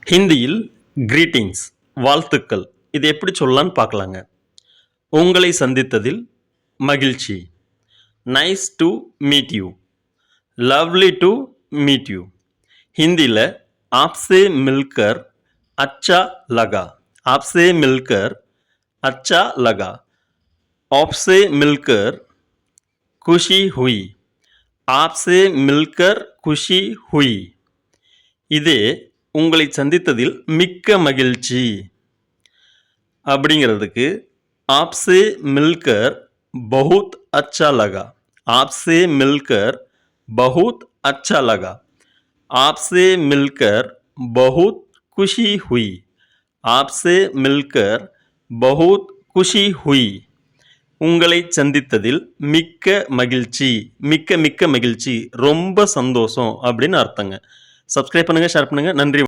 ஹிந்தியில் கிரீட்டிங்ஸ் வாழ்த்துக்கள் இது எப்படி சொல்லலான்னு பார்க்கலாங்க. உங்களை சந்தித்ததில் மகிழ்ச்சி. Nice to meet you. Lovely to meet you. ஹிந்தியில் ஆப்ஸே மில்கர் அச்சா லகா. ஆப்ஸே மில்கர் அச்சா லகா. ஆப்ஸே மில்கர் குஷி ஹுய். ஆப்ஸே மில்கர் குஷி ஹுய். இதே உங்களை சந்தித்ததில் மிக்க மகிழ்ச்சி அப்படிங்கிறதுக்கு ஆப்ஸே மில்கர் பஹுத் அச்சா லகா. ஆப்ஸே மில்கர் பஹுத் அச்சா லகா. ஆப்ஸே மில்கர் பஹுத் குஷி ஹுய். ஆப்ஸே மில்கர் பஹுத் குஷி ஹுய். உங்களை சந்தித்ததில் மிக்க மகிழ்ச்சி. மிக்க மிக்க மகிழ்ச்சி, ரொம்ப சந்தோஷம் அப்படின்னு அர்த்தங்க. சப்ஸ்கிரைப் பண்ணுங்கள், ஷேர் பண்ணுங்கள். நன்றி.